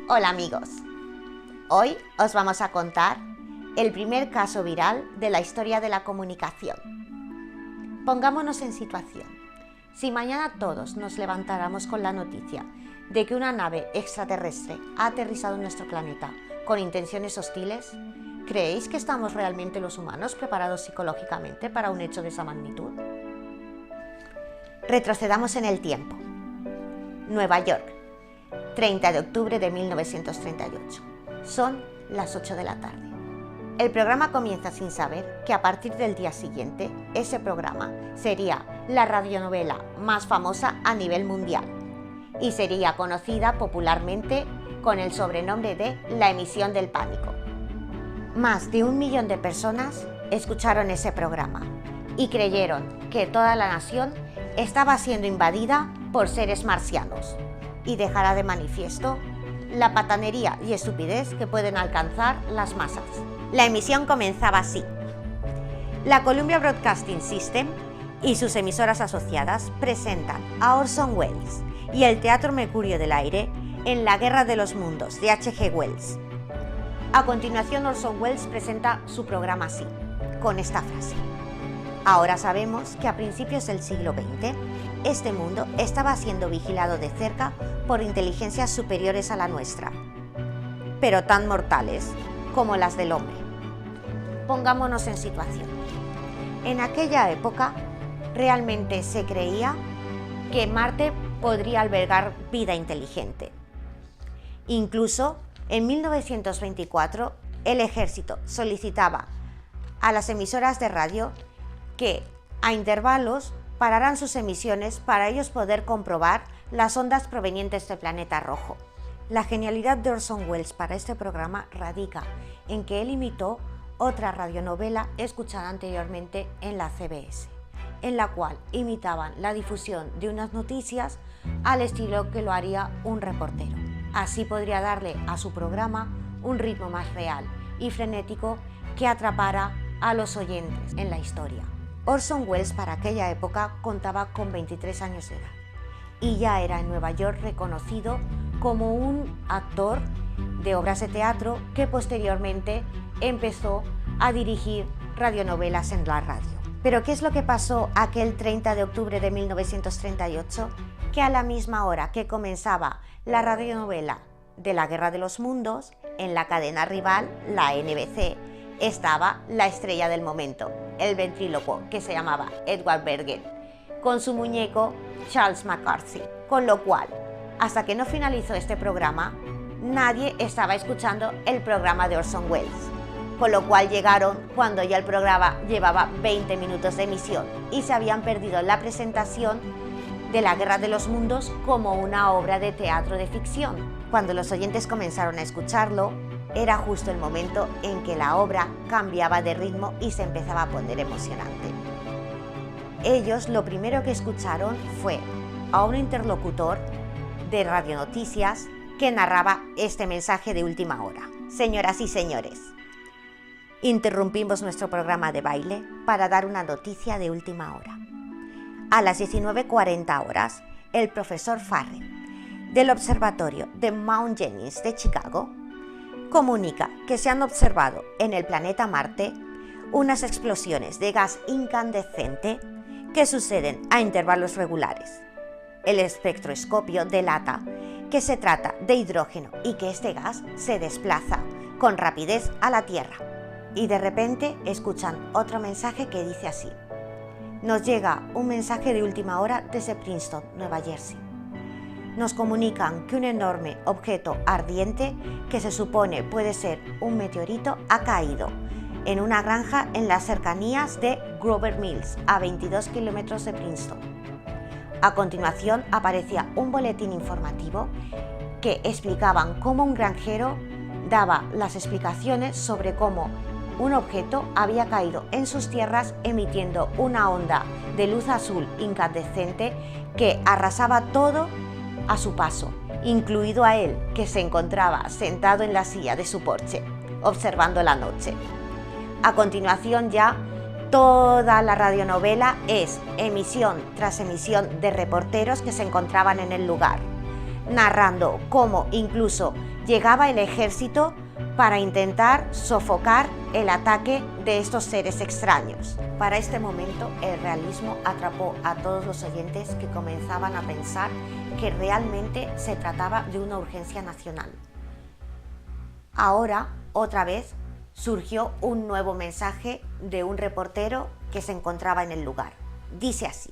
Hola amigos, hoy os vamos a contar el primer caso viral de la historia de la comunicación. Pongámonos en situación. Si mañana todos nos levantáramos con la noticia de que una nave extraterrestre ha aterrizado en nuestro planeta con intenciones hostiles, ¿creéis que estamos realmente los humanos preparados psicológicamente para un hecho de esa magnitud? Retrocedamos en el tiempo. Nueva York, 30 de octubre de 1938. Son las 8 de la tarde. El programa comienza sin saber que a partir del día siguiente, ese programa sería la radionovela más famosa a nivel mundial y sería conocida popularmente con el sobrenombre de La emisión del pánico. Más de 1 millón de personas escucharon ese programa y creyeron que toda la nación estaba siendo invadida por seres marcianos, y dejará de manifiesto la patanería y estupidez que pueden alcanzar las masas. La emisión comenzaba así. La Columbia Broadcasting System y sus emisoras asociadas presentan a Orson Welles y el Teatro Mercurio del Aire en La Guerra de los Mundos de H.G. Wells. A continuación, Orson Welles presenta su programa así, con esta frase: ahora sabemos que a principios del siglo XX, este mundo estaba siendo vigilado de cerca por inteligencias superiores a la nuestra, pero tan mortales como las del hombre. Pongámonos en situación. En aquella época, realmente se creía que Marte podría albergar vida inteligente. Incluso, en 1924, el ejército solicitaba a las emisoras de radio que, a intervalos, pararan sus emisiones para ellos poder comprobar las ondas provenientes del planeta rojo. La genialidad de Orson Welles para este programa radica en que él imitó otra radionovela escuchada anteriormente en la CBS, en la cual imitaban la difusión de unas noticias al estilo que lo haría un reportero. Así podría darle a su programa un ritmo más real y frenético que atrapara a los oyentes en la historia. Orson Welles para aquella época contaba con 23 años de edad y ya era en Nueva York reconocido como un actor de obras de teatro que posteriormente empezó a dirigir radionovelas en la radio. Pero ¿qué es lo que pasó aquel 30 de octubre de 1938? Que a la misma hora que comenzaba la radionovela de La Guerra de los Mundos, en la cadena rival, la NBC, estaba la estrella del momento, el ventrílocuo que se llamaba Edward Bergen, con su muñeco Charles McCarthy. Con lo cual, hasta que no finalizó este programa, nadie estaba escuchando el programa de Orson Welles. Con lo cual llegaron cuando ya el programa llevaba 20 minutos de emisión y se habían perdido la presentación de La Guerra de los Mundos como una obra de teatro de ficción. Cuando los oyentes comenzaron a escucharlo, era justo el momento en que la obra cambiaba de ritmo y se empezaba a poner emocionante. Ellos lo primero que escucharon fue a un interlocutor de Radio Noticias que narraba este mensaje de última hora. Señoras y señores, interrumpimos nuestro programa de baile para dar una noticia de última hora. A las 19:40 horas, el profesor Farrell, del observatorio de Mount Jennings de Chicago, comunica que se han observado en el planeta Marte unas explosiones de gas incandescente que suceden a intervalos regulares. El espectroscopio delata que se trata de hidrógeno y que este gas se desplaza con rapidez a la Tierra. Y de repente escuchan otro mensaje que dice así: nos llega un mensaje de última hora desde Princeton, Nueva Jersey. Nos comunican que un enorme objeto ardiente, que se supone puede ser un meteorito, ha caído en una granja en las cercanías de Grover Mills, a 22 kilómetros de Princeton. A continuación aparecía un boletín informativo que explicaban cómo un granjero daba las explicaciones sobre cómo un objeto había caído en sus tierras emitiendo una onda de luz azul incandescente que arrasaba todo a su paso, incluido a él, que se encontraba sentado en la silla de su porche, observando la noche. A continuación ya toda la radionovela es emisión tras emisión de reporteros que se encontraban en el lugar, narrando cómo incluso llegaba el ejército para intentar sofocar el ataque de estos seres extraños. Para este momento, el realismo atrapó a todos los oyentes que comenzaban a pensar que realmente se trataba de una urgencia nacional. Ahora, otra vez, surgió un nuevo mensaje de un reportero que se encontraba en el lugar. Dice así: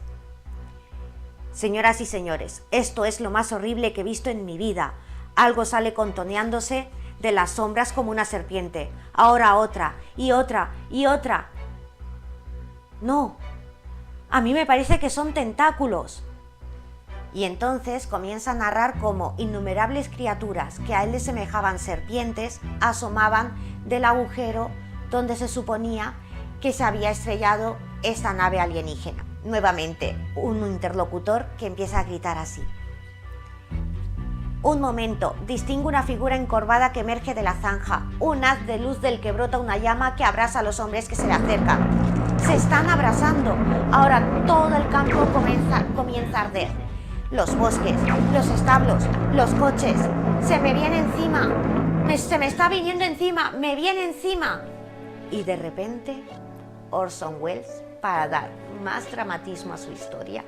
señoras y señores, esto es lo más horrible que he visto en mi vida. Algo sale contoneándose de las sombras como una serpiente. Ahora otra, y otra, y otra. No, a mí me parece que son tentáculos. Y entonces comienza a narrar cómo innumerables criaturas que a él le semejaban serpientes asomaban del agujero donde se suponía que se había estrellado esta nave alienígena. Nuevamente, un interlocutor que empieza a gritar así: un momento, distingo una figura encorvada que emerge de la zanja, un haz de luz del que brota una llama que abrasa a los hombres que se le acercan. Se están abrazando. Ahora todo el campo comienza a arder. Los bosques, los establos, los coches. Se me viene encima. Se me está viniendo encima. Me viene encima. Y de repente, Orson Welles, para dar más dramatismo a su historia,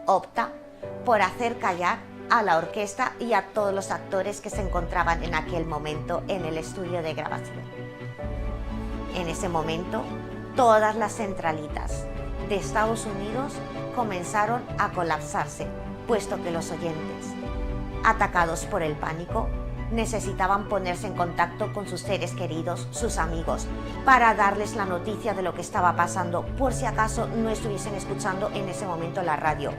opta por hacer callar a la orquesta y a todos los actores que se encontraban en aquel momento en el estudio de grabación. En ese momento, todas las centralitas de Estados Unidos comenzaron a colapsarse, puesto que los oyentes, atacados por el pánico, necesitaban ponerse en contacto con sus seres queridos, sus amigos, para darles la noticia de lo que estaba pasando, por si acaso no estuviesen escuchando en ese momento la radio.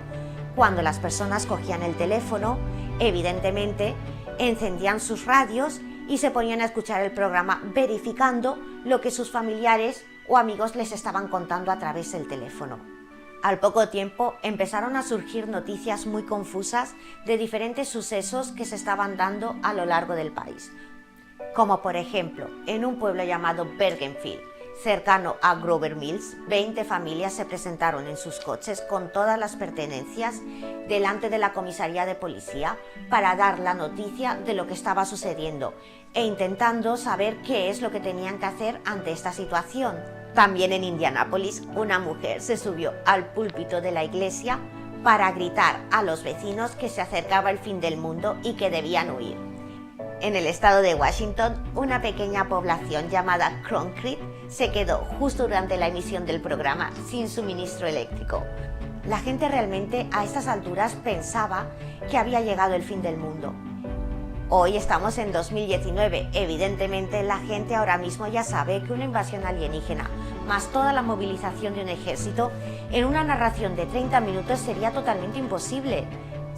Cuando las personas cogían el teléfono, evidentemente encendían sus radios y se ponían a escuchar el programa, verificando lo que sus familiares o amigos les estaban contando a través del teléfono. Al poco tiempo empezaron a surgir noticias muy confusas de diferentes sucesos que se estaban dando a lo largo del país, como por ejemplo, en un pueblo llamado Bergenfield, cercano a Grover Mills, 20 familias se presentaron en sus coches con todas las pertenencias delante de la comisaría de policía para dar la noticia de lo que estaba sucediendo e intentando saber qué es lo que tenían que hacer ante esta situación. También en Indianápolis, una mujer se subió al púlpito de la iglesia para gritar a los vecinos que se acercaba el fin del mundo y que debían huir. En el estado de Washington, una pequeña población llamada Concrete se quedó justo durante la emisión del programa sin suministro eléctrico. La gente realmente a estas alturas pensaba que había llegado el fin del mundo. Hoy estamos en 2019, evidentemente la gente ahora mismo ya sabe que una invasión alienígena, más toda la movilización de un ejército, en una narración de 30 minutos sería totalmente imposible.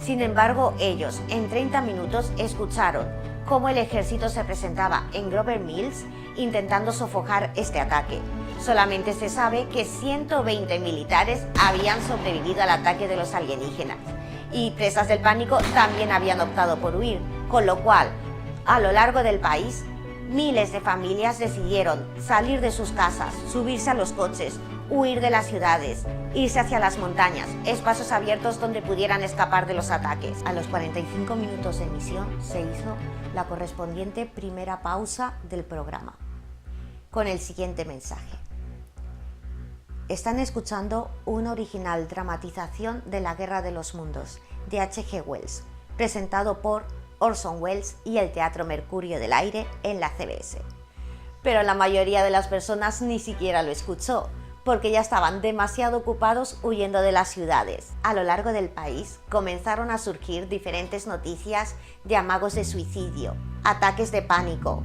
Sin embargo, ellos en 30 minutos escucharon cómo el ejército se presentaba en Grover Mills intentando sofocar este ataque. Solamente se sabe que 120 militares habían sobrevivido al ataque de los alienígenas y presas del pánico también habían optado por huir, con lo cual, a lo largo del país, miles de familias decidieron salir de sus casas, subirse a los coches, huir de las ciudades, irse hacia las montañas, espacios abiertos donde pudieran escapar de los ataques. A los 45 minutos de emisión se hizo la correspondiente primera pausa del programa, con el siguiente mensaje. Están escuchando una original dramatización de La Guerra de los Mundos, de H.G. Wells, presentado por Orson Welles y el Teatro Mercurio del Aire en la CBS. Pero la mayoría de las personas ni siquiera lo escuchó, porque ya estaban demasiado ocupados huyendo de las ciudades. A lo largo del país comenzaron a surgir diferentes noticias de amagos de suicidio, ataques de pánico,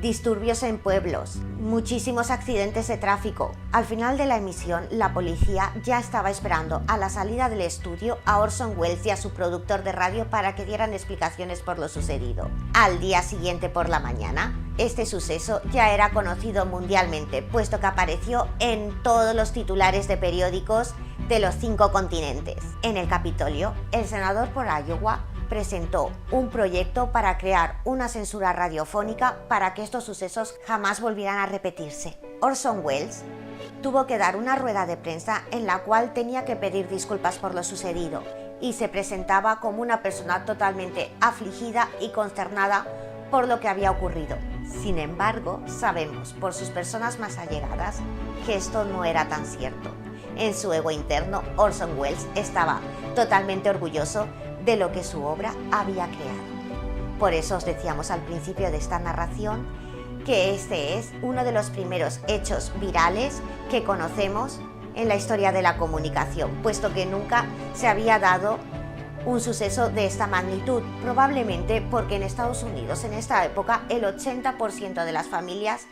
disturbios en pueblos, muchísimos accidentes de tráfico. Al final de la emisión, la policía ya estaba esperando a la salida del estudio a Orson Welles y a su productor de radio para que dieran explicaciones por lo sucedido. Al día siguiente por la mañana, este suceso ya era conocido mundialmente, puesto que apareció en todos los titulares de periódicos de los 5 continentes. En el Capitolio, el senador por Iowa presentó un proyecto para crear una censura radiofónica para que estos sucesos jamás volvieran a repetirse. Orson Welles tuvo que dar una rueda de prensa en la cual tenía que pedir disculpas por lo sucedido y se presentaba como una persona totalmente afligida y consternada por lo que había ocurrido. Sin embargo, sabemos por sus personas más allegadas que esto no era tan cierto. En su ego interno, Orson Welles estaba totalmente orgulloso de lo que su obra había creado. Por eso os decíamos al principio de esta narración que este es uno de los primeros hechos virales que conocemos en la historia de la comunicación, puesto que nunca se había dado un suceso de esta magnitud, probablemente porque en Estados Unidos en esta época el 80% de las familias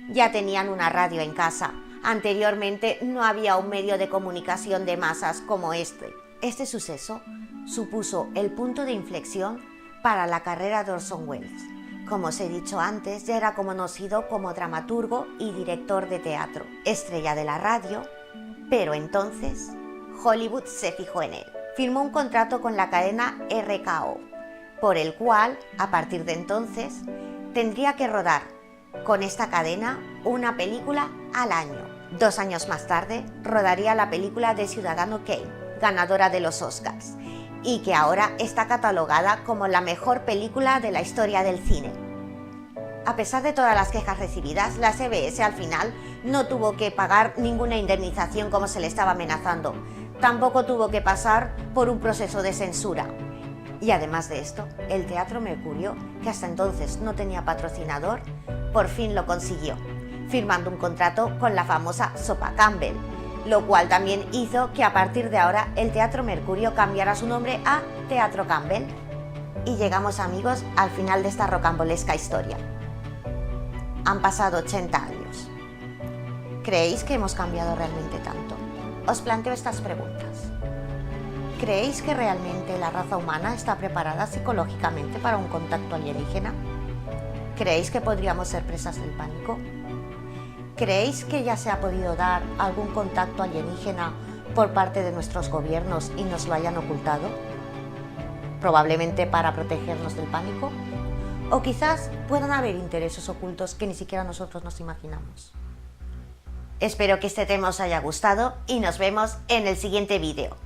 ya tenían una radio en casa. Anteriormente no había un medio de comunicación de masas como este. Este suceso supuso el punto de inflexión para la carrera de Orson Welles. Como os he dicho antes, ya era conocido como dramaturgo y director de teatro, estrella de la radio, pero entonces Hollywood se fijó en él. Firmó un contrato con la cadena RKO, por el cual, a partir de entonces, tendría que rodar con esta cadena una película al año. 2 años más tarde, rodaría la película de Ciudadano Kane, ganadora de los Oscars, y que ahora está catalogada como la mejor película de la historia del cine. A pesar de todas las quejas recibidas, la CBS al final no tuvo que pagar ninguna indemnización como se le estaba amenazando. Tampoco tuvo que pasar por un proceso de censura. Y además de esto, el Teatro Mercurio, que hasta entonces no tenía patrocinador, por fin lo consiguió, firmando un contrato con la famosa Sopa Campbell, lo cual también hizo que a partir de ahora el Teatro Mercurio cambiara su nombre a Teatro Campbell. Y llegamos, amigos, al final de esta rocambolesca historia. Han pasado 80 años. ¿Creéis que hemos cambiado realmente tanto? Os planteo estas preguntas. ¿Creéis que realmente la raza humana está preparada psicológicamente para un contacto alienígena? ¿Creéis que podríamos ser presas del pánico? ¿Creéis que ya se ha podido dar algún contacto alienígena por parte de nuestros gobiernos y nos lo hayan ocultado? Probablemente para protegernos del pánico. O quizás puedan haber intereses ocultos que ni siquiera nosotros nos imaginamos. Espero que este tema os haya gustado y nos vemos en el siguiente vídeo.